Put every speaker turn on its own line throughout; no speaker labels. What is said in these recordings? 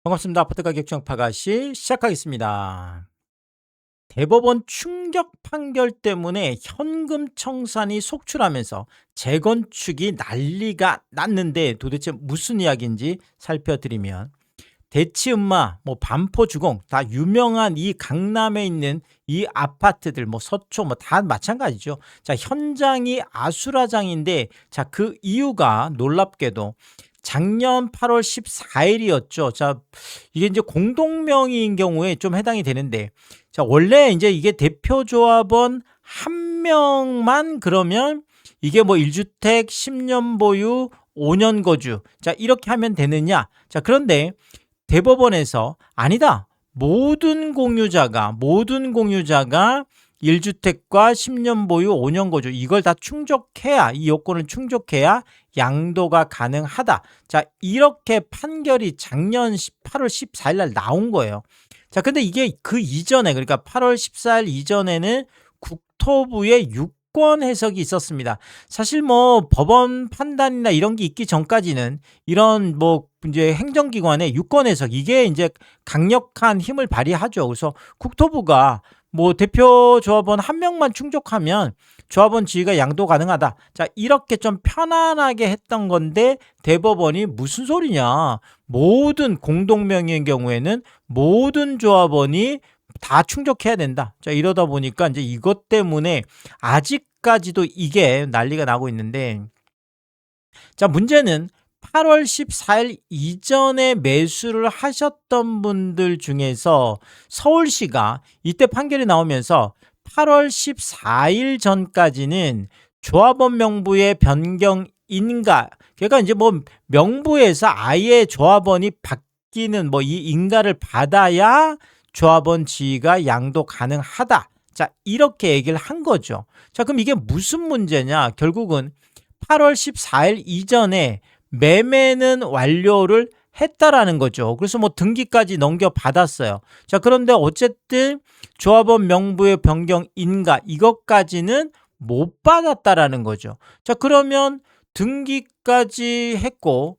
반갑습니다. 아파트가격 정파가시 시작하겠습니다. 대법원 충격 판결 때문에 현금 청산이 속출하면서 재건축이 난리가 났는데 도대체 무슨 이야기인지 살펴드리면 대치음마, 반포주공 다 유명한 이 강남에 있는 이 아파트들 서초 다 마찬가지죠. 자, 현장이 아수라장인데 자, 그 이유가 놀랍게도 작년 8월 14일이었죠. 자, 이게 이제 공동명의인 경우에 좀 해당이 되는데 자, 원래 이제 이게 대표조합원 한 명만 그러면 이게 1주택 10년 보유 5년 거주 자, 이렇게 하면 되느냐? 자, 그런데 대법원에서 아니다. 모든 공유자가 1주택과 10년 보유 5년 거주 이걸 다 충족해야 이 요건을 충족해야 양도가 가능하다. 자, 이렇게 판결이 작년 8월 14일 날 나온 거예요. 자, 근데 이게 그 이전에 그러니까 8월 14일 이전에는 국토부의 유권 해석이 있었습니다. 사실 법원 판단이나 이런 게 있기 전까지는 이런 이제 행정기관의 유권 해석 이게 이제 강력한 힘을 발휘하죠. 그래서 국토부가 대표 조합원 한 명만 충족하면 조합원 지위가 양도 가능하다. 자, 이렇게 좀 편안하게 했던 건데 대법원이 무슨 소리냐. 모든 공동명의인 경우에는 모든 조합원이 다 충족해야 된다. 자, 이러다 보니까 이제 이것 때문에 아직까지도 이게 난리가 나고 있는데 자, 문제는 8월 14일 이전에 매수를 하셨던 분들 중에서 서울시가 이때 판결이 나오면서 8월 14일 전까지는 조합원 명부의 변경 인가 그러니까 이제 명부에서 아예 조합원이 바뀌는 이 인가를 받아야 조합원 지위가 양도 가능하다. 자, 이렇게 얘기를 한 거죠. 자, 그럼 이게 무슨 문제냐? 결국은 8월 14일 이전에 매매는 완료를 했다라는 거죠. 그래서 등기까지 넘겨받았어요. 자, 그런데 어쨌든 조합원 명부의 변경 인가 이것까지는 못 받았다라는 거죠. 자, 그러면 등기까지 했고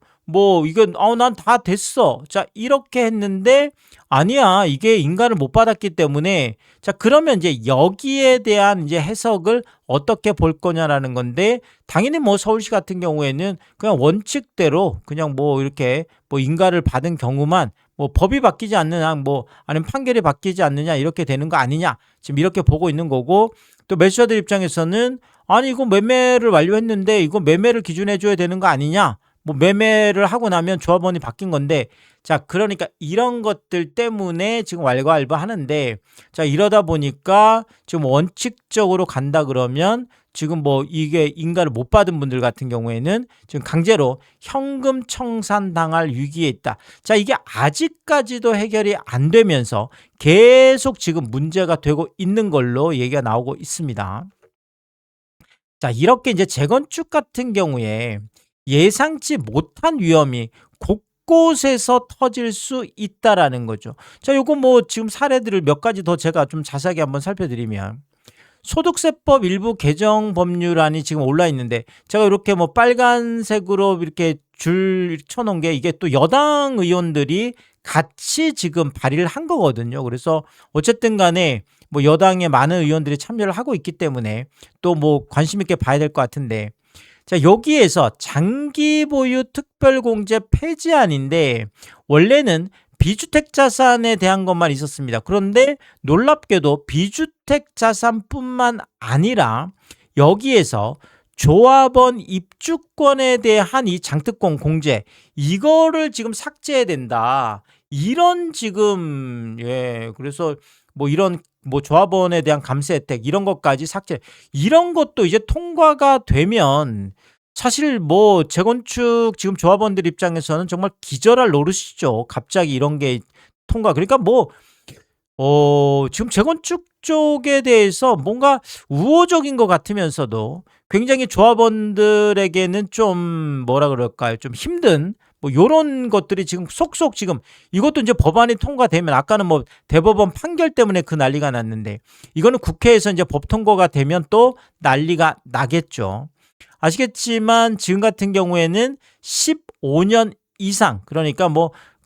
이건 난 다 됐어. 자, 이렇게 했는데 아니야. 이게 인가를 못 받았기 때문에 자, 그러면 이제 여기에 대한 이제 해석을 어떻게 볼 거냐라는 건데 당연히 서울시 같은 경우에는 그냥 원칙대로 그냥 이렇게 인가를 받은 경우만 법이 바뀌지 않느냐 아니면 판결이 바뀌지 않느냐 이렇게 되는 거 아니냐 지금 이렇게 보고 있는 거고 또 매수자들 입장에서는 아니 이거 매매를 완료했는데 이거 매매를 기준해 줘야 되는 거 아니냐 매매를 하고 나면 조합원이 바뀐 건데 자, 그러니까 이런 것들 때문에 지금 왈가왈부하는데 자, 이러다 보니까 지금 원칙적으로 간다 그러면 지금 이게 인가를 못 받은 분들 같은 경우에는 지금 강제로 현금 청산 당할 위기에 있다. 자, 이게 아직까지도 해결이 안 되면서 계속 지금 문제가 되고 있는 걸로 얘기가 나오고 있습니다. 자, 이렇게 이제 재건축 같은 경우에 예상치 못한 위험이 곳곳에서 터질 수 있다라는 거죠. 자, 요거 지금 사례들을 몇 가지 더 제가 좀 자세하게 한번 살펴드리면 소득세법 일부 개정 법률안이 지금 올라 있는데 제가 이렇게 빨간색으로 이렇게 줄 쳐놓은 게 이게 또 여당 의원들이 같이 지금 발의를 한 거거든요. 그래서 어쨌든 간에 여당의 많은 의원들이 참여를 하고 있기 때문에 또 관심 있게 봐야 될 것 같은데 자, 여기에서 장기 보유 특별공제 폐지안인데 원래는 비주택 자산에 대한 것만 있었습니다. 그런데 놀랍게도 비주택 자산뿐만 아니라 여기에서 조합원 입주권에 대한 이 장특권 공제 이거를 지금 삭제해야 된다. 이런 지금 그래서 이런 조합원에 대한 감세 혜택 이런 것까지 삭제 이런 것도 이제 통과가 되면 사실 재건축 지금 조합원들 입장에서는 정말 기절할 노릇이죠. 갑자기 이런 게 통과 그러니까 지금 재건축 쪽에 대해서 뭔가 우호적인 것 같으면서도 굉장히 조합원들에게는 좀 뭐라 그럴까요? 좀 힘든 요런 것들이 지금 속속 지금 이것도 이제 법안이 통과되면 아까는 대법원 판결 때문에 그 난리가 났는데 이거는 국회에서 이제 법 통과가 되면 또 난리가 나겠죠. 아시겠지만 지금 같은 경우에는 15년 이상 그러니까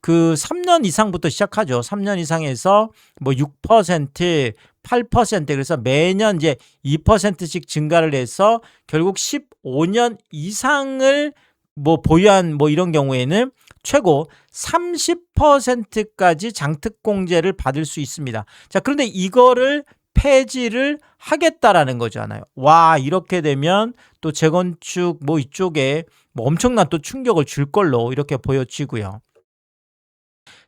그 3년 이상부터 시작하죠. 3년 이상에서 뭐 6%, 8% 그래서 매년 이제 2%씩 증가를 해서 결국 15년 이상을 뭐 보유한 뭐 이런 경우에는 최고 30%까지 장특공제를 받을 수 있습니다. 자, 그런데 이거를 폐지를 하겠다라는 거잖아요. 와, 이렇게 되면 또 재건축 뭐 이쪽에 뭐 엄청난 또 충격을 줄 걸로 이렇게 보여지고요.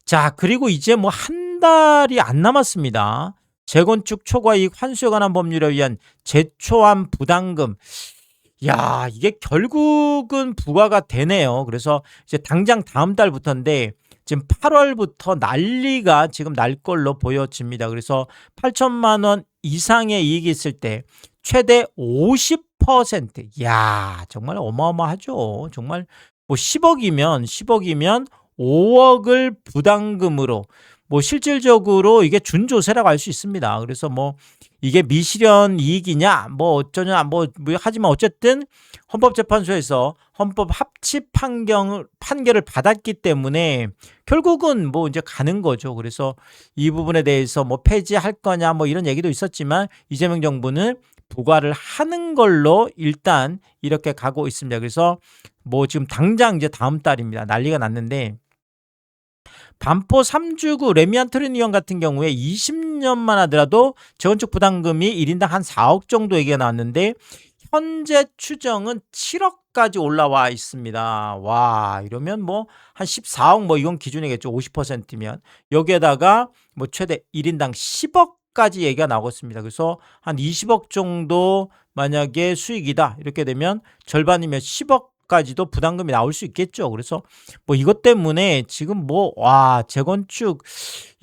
자, 그리고 이제 뭐 한 달이 안 남았습니다. 재건축 초과이익 환수에 관한 법률에 의한 제초한 부담금. 야, 이게 결국은 부과가 되네요. 그래서 이제 당장 다음 달부터인데 지금 8월부터 난리가 지금 날 걸로 보여집니다. 그래서 8천만 원 이상의 이익이 있을 때 최대 50%. 야, 정말 어마어마하죠. 정말 뭐 10억이면 5억을 부담금으로 뭐 실질적으로 이게 준조세라고 할 수 있습니다. 그래서 뭐 이게 미실현 이익이냐 뭐 어쩌냐 뭐 하지만 어쨌든 헌법재판소에서 헌법 합치 판결을 받았기 때문에 결국은 뭐 이제 가는 거죠. 그래서 이 부분에 대해서 뭐 폐지할 거냐 뭐 이런 얘기도 있었지만 이재명 정부는 부과를 하는 걸로 일단 이렇게 가고 있습니다. 그래서 뭐 지금 당장 이제 다음 달입니다. 난리가 났는데 반포 3주구 레미안 트리니언 같은 경우에 20년만 하더라도 재건축 부담금이 1인당 한 4억 정도 얘기가 나왔는데 현재 추정은 7억까지 올라와 있습니다. 와, 이러면 뭐 한 14억 뭐 이건 기준이겠죠. 50%면. 여기에다가 뭐 최대 1인당 10억까지 얘기가 나오고 있습니다. 그래서 한 20억 정도 만약에 수익이다. 이렇게 되면 절반이면 10억 까지도 부담금이 나올 수 있겠죠. 그래서 뭐 이것 때문에 지금 뭐 와 재건축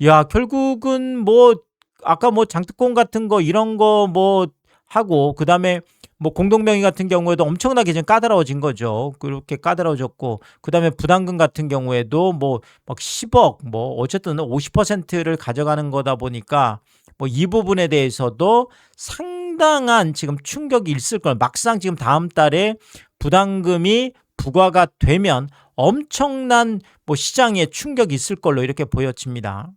야 결국은 뭐 아까 뭐 장특공 같은 거 이런 거 뭐 하고 그다음에 뭐 공동명의 같은 경우에도 엄청나게 지금 까다로워진 거죠. 그렇게 까다로워졌고 그다음에 부담금 같은 경우에도 뭐 막 10억 뭐 어쨌든 50%를 가져가는 거다 보니까 뭐 이 부분에 대해서도 상당한 지금 충격이 있을 걸 막상 지금 다음 달에 부담금이 부과가 되면 엄청난 뭐 시장에 충격이 있을 걸로 이렇게 보여집니다.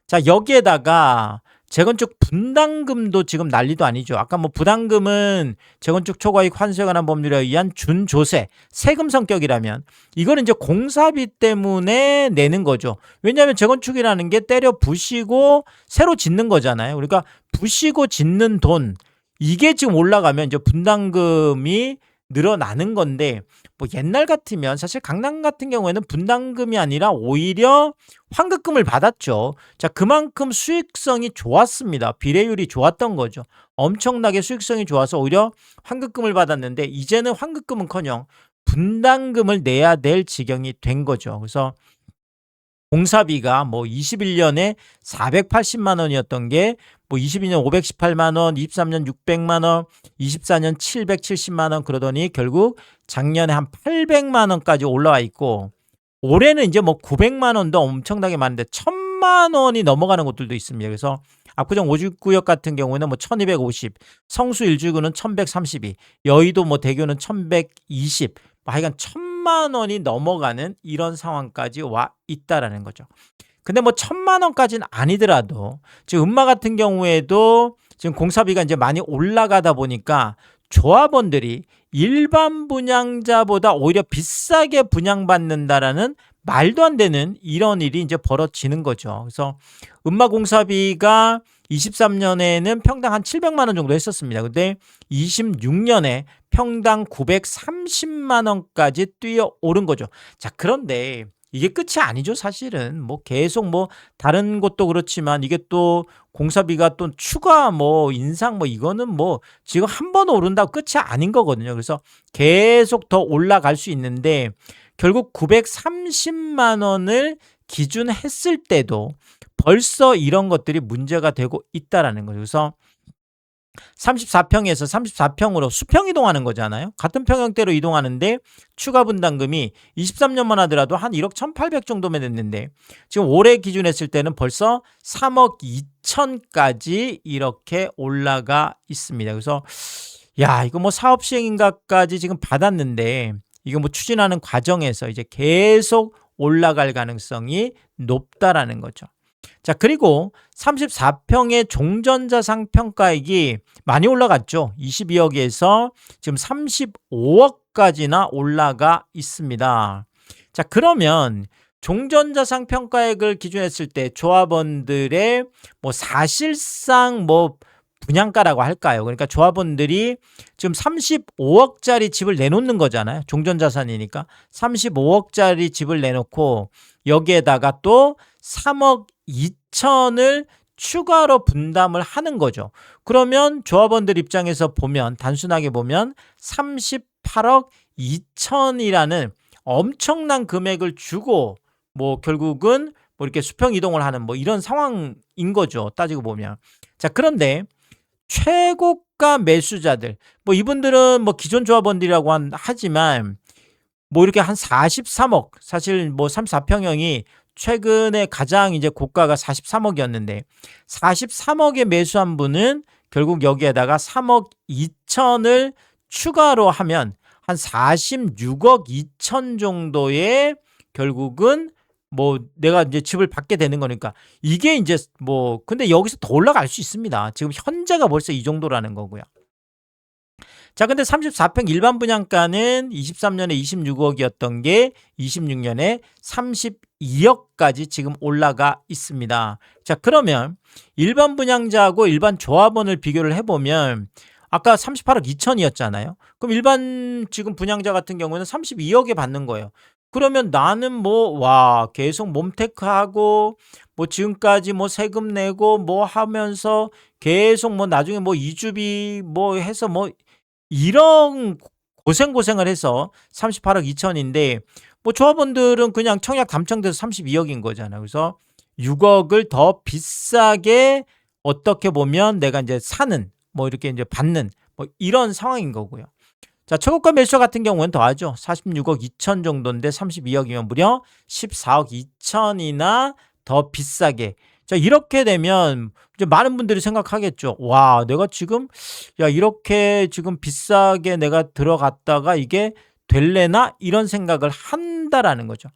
자, 여기에다가 재건축 분담금도 지금 난리도 아니죠. 아까 뭐 부담금은 재건축 초과이익 환수에 관한 법률에 의한 준조세, 세금 성격이라면 이거는 이제 공사비 때문에 내는 거죠. 왜냐하면 재건축이라는 게 때려 부시고 새로 짓는 거잖아요. 그러니까 부시고 짓는 돈 이게 지금 올라가면 이제 분담금이 늘어나는 건데 뭐 옛날 같으면 사실 강남 같은 경우에는 분담금이 아니라 오히려 환급금을 받았죠. 자, 그만큼 수익성이 좋았습니다. 비례율이 좋았던 거죠. 엄청나게 수익성이 좋아서 오히려 환급금을 받았는데 이제는 환급금은커녕 분담금을 내야 될 지경이 된 거죠. 그래서 공사비가 뭐 21년에 480만 원이었던 게 뭐 22년 518만 원, 23년 600만 원, 24년 770만 원 그러더니 결국 작년에 한 800만 원까지 올라와 있고 올해는 이제 뭐 900만 원도 엄청나게 많은데 1000만 원이 넘어가는 곳들도 있습니다. 그래서 압구정 5구역 같은 경우에는 뭐 1250, 성수 1주구는 1132, 여의도 뭐 대교는 1120, 하여간 1000만 원이 넘어가는 이런 상황까지 와 있다라는 거죠. 근데 뭐 1000만 원까지는 아니더라도 지금 음마 같은 경우에도 지금 공사비가 이제 많이 올라가다 보니까 조합원들이 일반 분양자보다 오히려 비싸게 분양받는다라는 말도 안 되는 이런 일이 이제 벌어지는 거죠. 그래서 음마 공사비가 23년에는 평당 한 700만 원 정도 했었습니다. 근데 26년에 평당 930만 원까지 뛰어오른 거죠. 자, 그런데 이게 끝이 아니죠, 사실은. 뭐 계속 뭐 다른 곳도 그렇지만 이게 또 공사비가 또 추가 뭐 인상 뭐 이거는 뭐 지금 한 번 오른다고 끝이 아닌 거거든요. 그래서 계속 더 올라갈 수 있는데 결국 930만 원을 기준했을 때도 벌써 이런 것들이 문제가 되고 있다라는 거죠. 그래서 34평에서 34평으로 수평 이동하는 거잖아요. 같은 평형대로 이동하는데 추가 분담금이 23년만 하더라도 한 1억 1,800 정도면 됐는데 지금 올해 기준했을 때는 벌써 3억 2천까지 이렇게 올라가 있습니다. 그래서 야, 이거 뭐 사업 시행인가까지 지금 받았는데 이거 뭐 추진하는 과정에서 이제 계속 올라갈 가능성이 높다라는 거죠. 자, 그리고 34평의 종전자산 평가액이 많이 올라갔죠. 22억에서 지금 35억까지나 올라가 있습니다. 자, 그러면 종전자산 평가액을 기준했을 때 조합원들의 뭐 사실상 뭐 분양가라고 할까요? 그러니까 조합원들이 지금 35억짜리 집을 내놓는 거잖아요. 종전자산이니까 35억짜리 집을 내놓고 여기에다가 또 3억 2천을 추가로 분담을 하는 거죠. 그러면 조합원들 입장에서 보면 단순하게 보면 38억 2천이라는 엄청난 금액을 주고 뭐 결국은 뭐 이렇게 수평 이동을 하는 뭐 이런 상황인 거죠. 따지고 보면. 자, 그런데 최고가 매수자들 뭐 이분들은 뭐 기존 조합원들이라고 하지만 뭐 이렇게 한 43억 사실 뭐 34평형이 최근에 가장 이제 고가가 43억이었는데 43억에 매수한 분은 결국 여기에다가 3억 2천을 추가로 하면 한 46억 2천 정도의 결국은 뭐 내가 이제 집을 받게 되는 거니까 이게 이제 뭐 근데 여기서 더 올라갈 수 있습니다. 지금 현재가 벌써 이 정도라는 거고요. 자, 근데 34평 일반 분양가는 23년에 26억이었던 게 26년에 32억까지 지금 올라가 있습니다. 자, 그러면 일반 분양자하고 일반 조합원을 비교를 해보면 아까 38억 2천이었잖아요. 그럼 일반 지금 분양자 같은 경우는 32억에 받는 거예요. 그러면 나는 뭐 계속 몸테크하고 뭐 지금까지 뭐 세금 내고 뭐 하면서 계속 뭐 나중에 뭐 이주비 뭐 해서 뭐 이런 고생을 해서 38억 2천인데 뭐 조합원들은 그냥 청약 당첨돼서 32억인 거잖아요. 그래서 6억을 더 비싸게 어떻게 보면 내가 이제 사는 뭐 이렇게 이제 받는 뭐 이런 상황인 거고요. 자, 최고가 매수자 같은 경우는 더하죠. 46억 2천 정도인데 32억이면 무려 14억 2천이나 더 비싸게. 자, 이렇게 되면 이제 많은 분들이 생각하겠죠. 와, 내가 지금 이렇게 지금 비싸게 내가 들어갔다가 이게 될래나 이런 생각을 한다라는 거죠.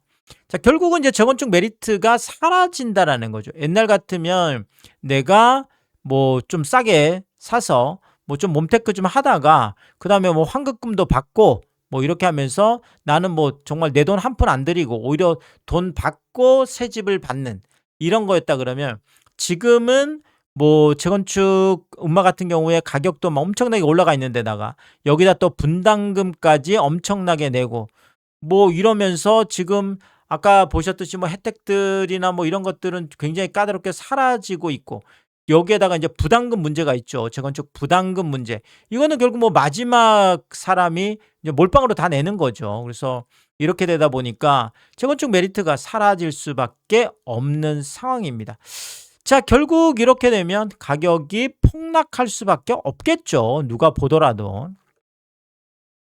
자, 결국은 이제 재건축 메리트가 사라진다라는 거죠. 옛날 같으면 내가 뭐 좀 싸게 사서 뭐 좀 몸테크 좀 하다가 그다음에 뭐 환급금도 받고 뭐 이렇게 하면서 나는 뭐 정말 내 돈 한 푼 안 들이고 오히려 돈 받고 새 집을 받는 이런 거였다 그러면 지금은 뭐 재건축 음마 같은 경우에 가격도 막 엄청나게 올라가 있는 데다가 여기다 또 분담금까지 엄청나게 내고 뭐 이러면서 지금 아까 보셨듯이 뭐 혜택들이나 뭐 이런 것들은 굉장히 까다롭게 사라지고 있고 여기에다가 이제 부담금 문제가 있죠. 재건축 부담금 문제. 이거는 결국 뭐 마지막 사람이 이제 몰빵으로 다 내는 거죠. 그래서 이렇게 되다 보니까 재건축 메리트가 사라질 수밖에 없는 상황입니다. 자, 결국 이렇게 되면 가격이 폭락할 수밖에 없겠죠. 누가 보더라도.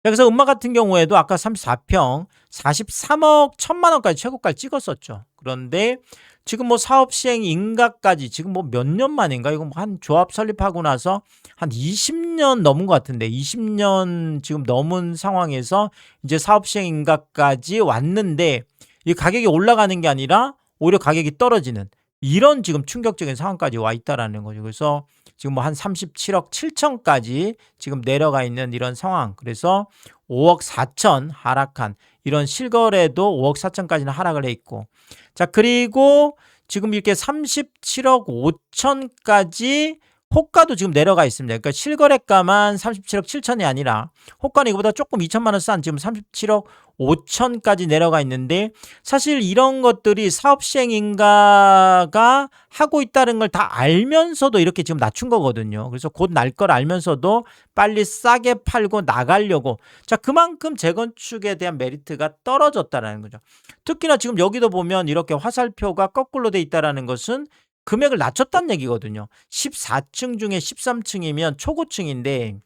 그래서 음마 같은 경우에도 아까 34평 43억 1천만 원까지 최고가를 찍었었죠. 그런데 지금 뭐 사업 시행 인가까지 지금 뭐 몇 년 만인가 이거 뭐 한 조합 설립하고 나서 한 20년 넘은 것 같은데 20년 지금 넘은 상황에서 이제 사업 시행 인가까지 왔는데 이 가격이 올라가는 게 아니라 오히려 가격이 떨어지는 이런 지금 충격적인 상황까지 와 있다라는 거죠. 그래서 지금 뭐 한 37억 7천까지 지금 내려가 있는 이런 상황. 그래서 5억 4천 하락한 이런 실거래도 5억 4천까지는 하락을 해 있고 자, 그리고 지금 이렇게 37억 5천까지 호가도 지금 내려가 있습니다. 그러니까 실거래가만 37억 7천이 아니라 호가는 이거보다 조금 2천만 원 싼 지금 37억 5천까지 내려가 있는데 사실 이런 것들이 사업 시행 인가가 하고 있다는 걸 다 알면서도 이렇게 지금 낮춘 거거든요. 그래서 곧 날 걸 알면서도 빨리 싸게 팔고 나가려고 자, 그만큼 재건축에 대한 메리트가 떨어졌다라는 거죠. 특히나 지금 여기도 보면 이렇게 화살표가 거꾸로 돼 있다라는 것은 금액을 낮췄다는 얘기거든요. 14층 중에 13층이면 초고층인데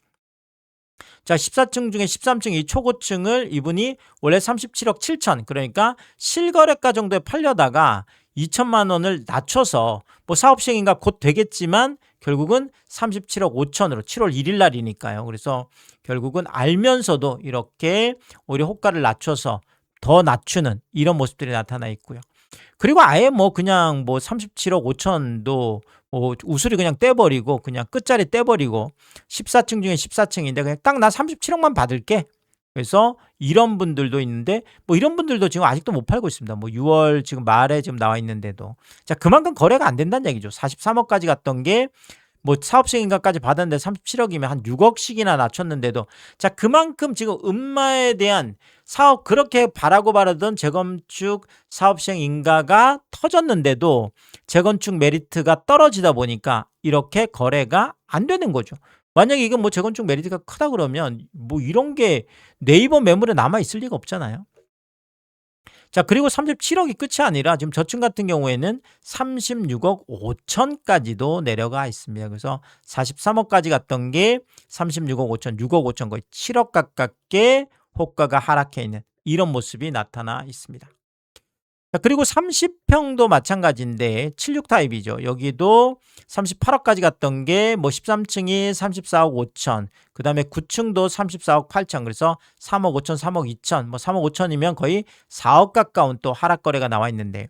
자, 14층 중에 13층 이 초고층을 이분이 원래 37억 7천 그러니까 실거래가 정도에 팔려다가 2천만 원을 낮춰서 뭐 사업 시행인가 곧 되겠지만 결국은 37억 5천으로 7월 1일 날이니까요. 그래서 결국은 알면서도 이렇게 오히려 호가를 낮춰서 더 낮추는 이런 모습들이 나타나 있고요. 그리고 아예 뭐 그냥 뭐 37억 5천도 뭐 우수리 그냥 떼버리고 그냥 끝자리 떼버리고 14층 중에 14층인데 그냥 딱 나 37억만 받을게. 그래서 이런 분들도 있는데 뭐 이런 분들도 지금 아직도 못 팔고 있습니다. 뭐 6월 지금 말에 지금 나와 있는데도 자 그만큼 거래가 안 된다는 얘기죠. 43억까지 갔던 게 뭐 사업시행인가까지 받았는데 37억이면 한 6억씩이나 낮췄는데도 자 그만큼 지금 음마에 대한 사업 그렇게 바라고 바라던 재건축 사업시행인가가 터졌는데도 재건축 메리트가 떨어지다 보니까 이렇게 거래가 안 되는 거죠. 만약에 이건 뭐 재건축 메리트가 크다 그러면 뭐 이런 게 네이버 매물에 남아 있을 리가 없잖아요. 자, 그리고 37억이 끝이 아니라 지금 저층 같은 경우에는 36억 5천까지도 내려가 있습니다. 그래서 43억까지 갔던 게 36억 5천, 6억 5천 거의 7억 가깝게 호가가 하락해 있는 이런 모습이 나타나 있습니다. 자, 그리고 30평도 마찬가지인데 76 타입이죠. 여기도 38억까지 갔던 게 뭐 13층이 34억 5천, 그 다음에 9층도 34억 8천, 그래서 3억 5천, 3억 2천, 뭐 3억 5천이면 거의 4억 가까운 또 하락 거래가 나와 있는데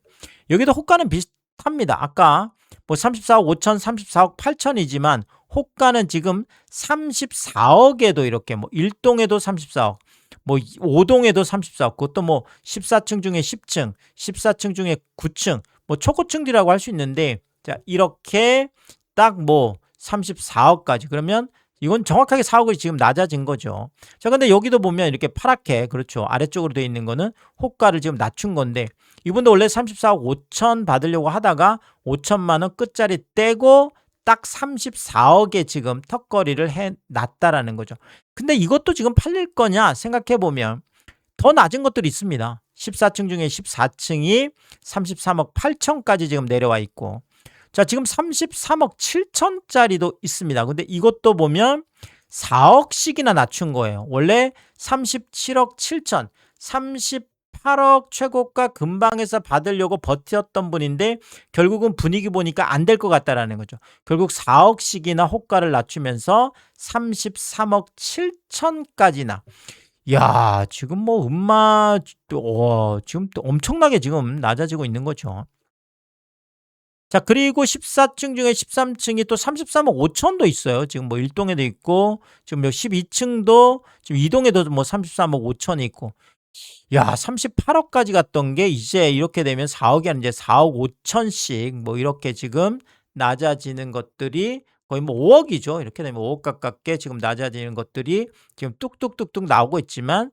여기도 호가는 비슷합니다. 아까 뭐 34억 5천, 34억 8천이지만 호가는 지금 34억에도 이렇게 뭐 1동에도 34억, 뭐 5동에도 34억, 그것도 뭐 14층 중에 10층, 14층 중에 9층, 뭐 초고층들이라고 할 수 있는데 자 이렇게 딱 뭐 34억까지 그러면 이건 정확하게 4억이 지금 낮아진 거죠. 자 근데 여기도 보면 이렇게 파랗게 그렇죠. 아래쪽으로 되어 있는 거는 호가를 지금 낮춘 건데 이분도 원래 34억 5천 받으려고 하다가 5천만 원 끝자리 떼고 딱 34억에 지금 턱걸이를 해놨다라는 거죠. 근데 이것도 지금 팔릴 거냐 생각해보면 더 낮은 것들이 있습니다. 14층 중에 14층이 33억 8천까지 지금 내려와 있고 자 지금 33억 7천짜리도 있습니다. 근데 이것도 보면 4억씩이나 낮춘 거예요. 원래 37억 7천, 38억 최고가 근방에서 받으려고 버텼던 분인데 결국은 분위기 보니까 안 될 것 같다라는 거죠. 결국 4억씩이나 호가를 낮추면서 33억 7천까지나 야 지금 뭐 음마 지금 또 엄청나게 지금 낮아지고 있는 거죠. 자 그리고 14층 중에 13층이 또 33억 5천도 있어요. 지금 뭐 1동에도 있고 지금 12층도 지금 2동에도 뭐 33억 5천이 있고 야 38억까지 갔던 게 이제 이렇게 되면 4억이 아니라 이제 4억 5천씩 뭐 이렇게 지금 낮아지는 것들이 거의 뭐 5억이죠. 이렇게 되면 5억 가깝게 지금 낮아지는 것들이 지금 뚝뚝뚝뚝 나오고 있지만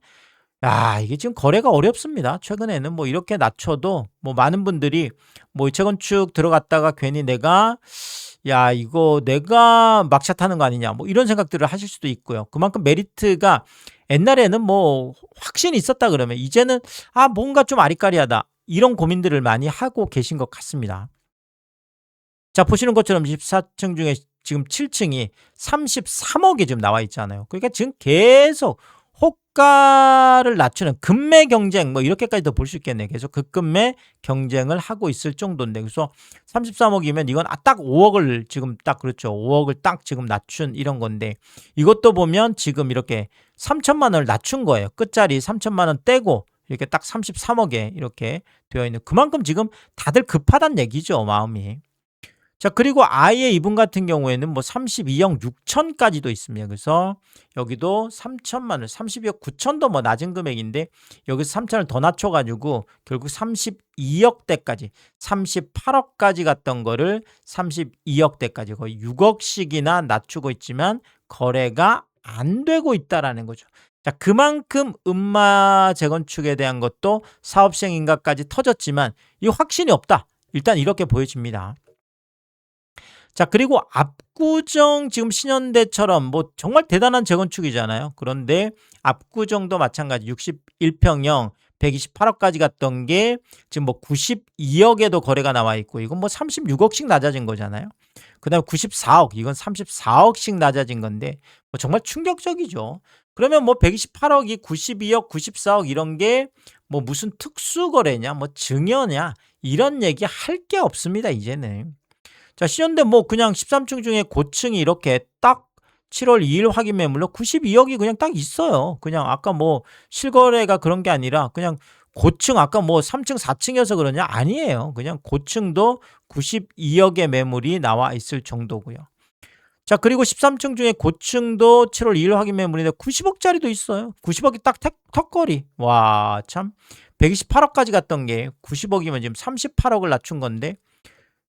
야 이게 지금 거래가 어렵습니다. 최근에는 뭐 이렇게 낮춰도 뭐 많은 분들이 뭐 재건축 들어갔다가 괜히 내가 야 이거 내가 막샷 하는 거 아니냐 뭐 이런 생각들을 하실 수도 있고요. 그만큼 메리트가 옛날에는 뭐 확신이 있었다 그러면 이제는 아 뭔가 좀 아리까리하다 이런 고민들을 많이 하고 계신 것 같습니다. 자 보시는 것처럼 14층 중에 지금 7층이 33억에 지금 나와 있잖아요. 그러니까 지금 계속 호가를 낮추는 급매 경쟁 뭐 이렇게까지도 볼 수 있겠네요. 계속 급매 경쟁을 하고 있을 정도인데 그래서 33억이면 이건 딱 5억을 지금 딱 그렇죠. 5억을 딱 지금 낮춘 이런 건데 이것도 보면 지금 이렇게 3천만 원을 낮춘 거예요. 끝자리 3천만 원 떼고 이렇게 딱 33억에 이렇게 되어 있는 그만큼 지금 다들 급하다는 얘기죠. 마음이. 자 그리고 아예 이분 같은 경우에는 뭐 32억 6천까지도 있습니다. 그래서 여기도 3천만 원, 32억 9천도 뭐 낮은 금액인데 여기서 3천을 더 낮춰가지고 결국 32억대까지 38억까지 갔던 거를 32억대까지 거의 6억씩이나 낮추고 있지만 거래가 안 되고 있다라는 거죠. 자 그만큼 음마 재건축에 대한 것도 사업시행인가까지 터졌지만 이 확신이 없다. 일단 이렇게 보여집니다. 자 그리고 압구정 지금 신현대처럼 뭐 정말 대단한 재건축이잖아요. 그런데 압구정도 마찬가지 61평형 128억까지 갔던 게 지금 뭐 92억에도 거래가 나와 있고 이건 뭐 36억씩 낮아진 거잖아요. 그 다음에 94억 이건 34억씩 낮아진 건데 뭐 정말 충격적이죠. 그러면 뭐 128억이 92억 94억 이런 게 뭐 무슨 특수거래냐 뭐 증여냐 이런 얘기 할 게 없습니다 이제는. 자 신현대 뭐 그냥 13층 중에 고층이 이렇게 딱 7월 2일 확인 매물로 92억이 그냥 딱 있어요. 그냥 아까 뭐 실거래가 그런 게 아니라 그냥 고층 아까 뭐 3층 4층이어서 그러냐? 아니에요. 그냥 고층도 92억의 매물이 나와 있을 정도고요. 자, 그리고 13층 중에 고층도 7월 2일 확인 매물인데 90억짜리도 있어요. 90억이 딱 턱걸이. 와, 참. 128억까지 갔던 게 90억이면 지금 38억을 낮춘 건데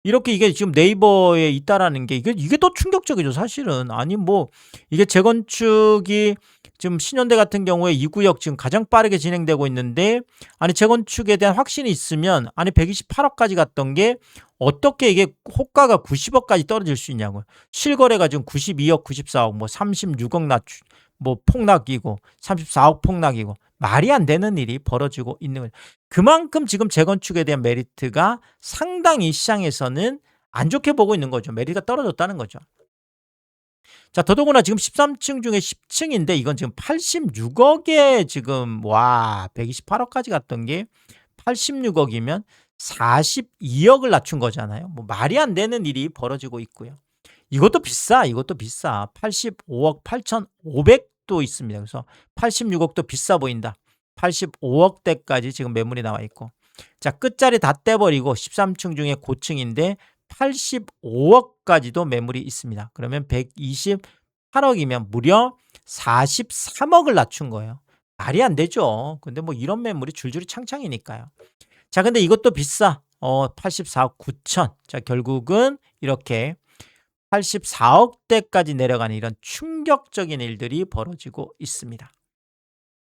이렇게 이게 지금 네이버에 있다라는 게 이게 더 충격적이죠, 사실은. 아니 뭐 이게 재건축이 지금 신현대 같은 경우에 이 구역 지금 가장 빠르게 진행되고 있는데 아니 재건축에 대한 확신이 있으면 아니 128억까지 갔던 게 어떻게 이게 호가가 90억까지 떨어질 수 있냐고요. 실거래가 지금 92억, 94억, 뭐 36억 낮추 뭐 폭락이고 34억 폭락이고 말이 안 되는 일이 벌어지고 있는 거죠. 그만큼 지금 재건축에 대한 메리트가 상당히 시장에서는 안 좋게 보고 있는 거죠. 메리트가 떨어졌다는 거죠. 자, 더더구나 지금 13층 중에 10층인데 이건 지금 86억에 지금 와 128억까지 갔던 게 86억이면 42억을 낮춘 거잖아요. 뭐 말이 안 되는 일이 벌어지고 있고요. 이것도 비싸. 이것도 비싸. 85억 8,500도 있습니다. 그래서 86억도 비싸 보인다. 85억대까지 지금 매물이 나와 있고. 자, 끝자리 다 떼버리고 13층 중에 고층인데 85억까지도 매물이 있습니다. 그러면 128억이면 무려 43억을 낮춘 거예요. 말이 안 되죠. 근데 뭐 이런 매물이 줄줄이 창창이니까요. 자, 근데 이것도 비싸. 84억 9천. 자, 결국은 이렇게 84억대까지 내려가는 이런 충격적인 일들이 벌어지고 있습니다.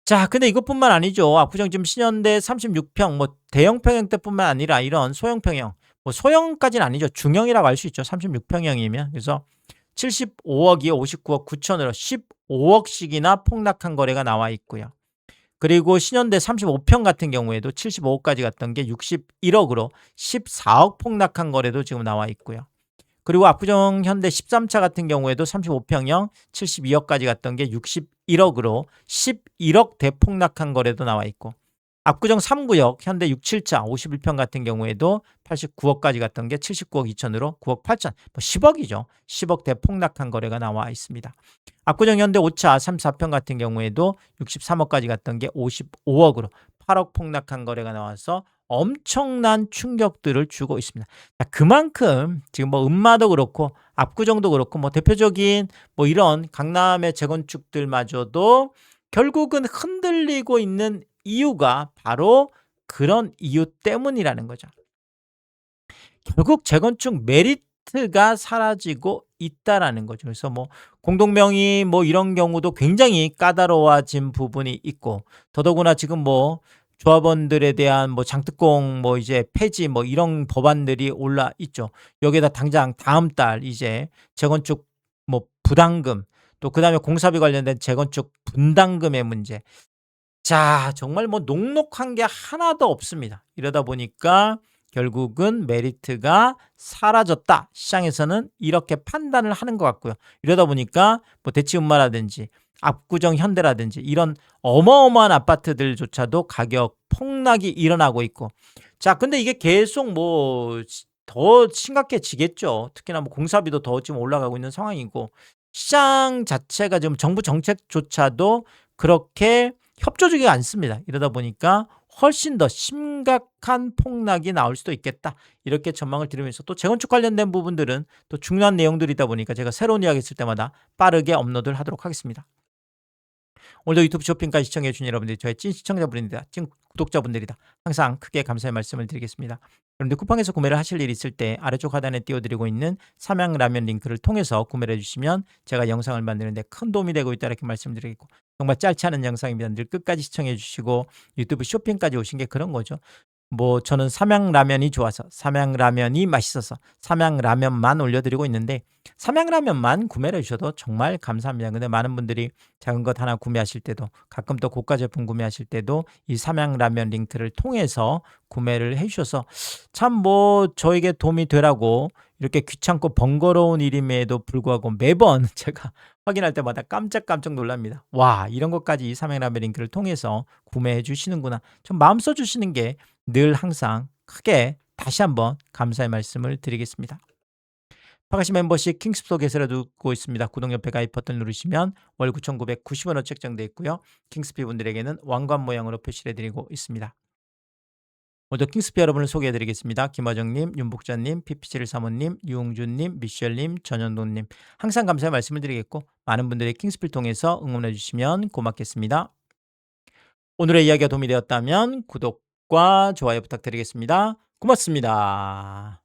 자, 근데 이것뿐만 아니죠. 압구정 지금 신현대 36평, 뭐 대형 평형대뿐만 아니라 이런 소형 평형, 뭐 소형까지는 아니죠. 중형이라고 할 수 있죠. 36평형이면. 그래서 75억이 59억 9천으로 15억씩이나 폭락한 거래가 나와 있고요. 그리고 신현대 35평 같은 경우에도 75억까지 갔던 게 61억으로 14억 폭락한 거래도 지금 나와 있고요. 그리고 압구정 현대 13차 같은 경우에도 35평형 72억까지 갔던 게 61억으로 11억 대폭락한 거래도 나와 있고 압구정 3구역 현대 6, 7차 51평 같은 경우에도 89억까지 갔던 게 79억 2천으로 9억 8천, 뭐 10억이죠. 10억 대폭락한 거래가 나와 있습니다. 압구정 현대 5차 34평 같은 경우에도 63억까지 갔던 게 55억으로 8억 폭락한 거래가 나와서 엄청난 충격들을 주고 있습니다. 그만큼 지금 뭐 음마도 그렇고 압구정도 그렇고 뭐 대표적인 뭐 이런 강남의 재건축들마저도 결국은 흔들리고 있는 이유가 바로 그런 이유 때문이라는 거죠. 결국 재건축 메리트가 사라지고 있다라는 거죠. 그래서 뭐 공동명의 뭐 이런 경우도 굉장히 까다로워진 부분이 있고 더더구나 지금 뭐 조합원들에 대한 뭐 장특공 뭐 이제 폐지 뭐 이런 법안들이 올라 있죠. 여기에다 당장 다음 달 이제 재건축 뭐 부담금 또 그다음에 공사비 관련된 재건축 분담금의 문제. 자, 정말 뭐 녹록한 게 하나도 없습니다. 이러다 보니까 결국은 메리트가 사라졌다. 시장에서는 이렇게 판단을 하는 것 같고요. 이러다 보니까 뭐 대치운마라든지 압구정 현대라든지 이런 어마어마한 아파트들조차도 가격 폭락이 일어나고 있고. 자, 근데 이게 계속 뭐 더 심각해지겠죠. 특히나 뭐 공사비도 더 지금 올라가고 있는 상황이고 시장 자체가 지금 정부 정책조차도 그렇게 협조적이지 않습니다. 이러다 보니까 훨씬 더 심각한 폭락이 나올 수도 있겠다. 이렇게 전망을 드리면서 또 재건축 관련된 부분들은 또 중요한 내용들이다 보니까 제가 새로운 이야기 있을 때마다 빠르게 업로드를 하도록 하겠습니다. 오늘도 유튜브 쇼핑까지 시청해 주신 여러분들이 저의 찐 시청자분들이다. 찐 구독자분들이다. 항상 크게 감사의 말씀을 드리겠습니다. 여러분들 쿠팡에서 구매를 하실 일이 있을 때 아래쪽 하단에 띄워드리고 있는 삼양라면 링크를 통해서 구매를 해주시면 제가 영상을 만드는데 큰 도움이 되고 있다 이렇게 말씀드리겠고 정말 짧지 않은 영상입니다. 늘 끝까지 시청해 주시고 유튜브 쇼핑까지 오신 게 그런 거죠. 뭐 저는 삼양라면이 좋아서 삼양라면이 맛있어서 삼양라면만 올려드리고 있는데 삼양라면만 구매를 해주셔도 정말 감사합니다. 근데 많은 분들이 작은 것 하나 구매하실 때도 가끔 또 고가 제품 구매하실 때도 이 삼양라면 링크를 통해서 구매를 해주셔서 참 뭐 저에게 도움이 되라고 이렇게 귀찮고 번거로운 일임에도 불구하고 매번 제가 확인할 때마다 깜짝깜짝 놀랍니다. 와, 이런 것까지 이 삼양라면 링크를 통해서 구매해 주시는구나. 좀 마음 써주시는 게 늘 항상 크게 다시 한번 감사의 말씀을 드리겠습니다. 파가시 멤버십 킹스프로 개설해 두고 있습니다. 구독 옆에 가입 버튼 누르시면 월 9,990원으로 책정되어 있고요. 킹스피 분들에게는 왕관 모양으로 표시를 해드리고 있습니다. 오늘도 킹스피 여러분을 소개해드리겠습니다. 김화정님, 윤복자님, PPC를 사모님, 유홍준님, 미셸님, 전현동님 항상 감사의 말씀을 드리겠고 많은 분들이 킹스피를 통해서 응원해 주시면 고맙겠습니다. 오늘의 이야기가 도움이 되었다면 구독과 좋아요 부탁드리겠습니다. 고맙습니다.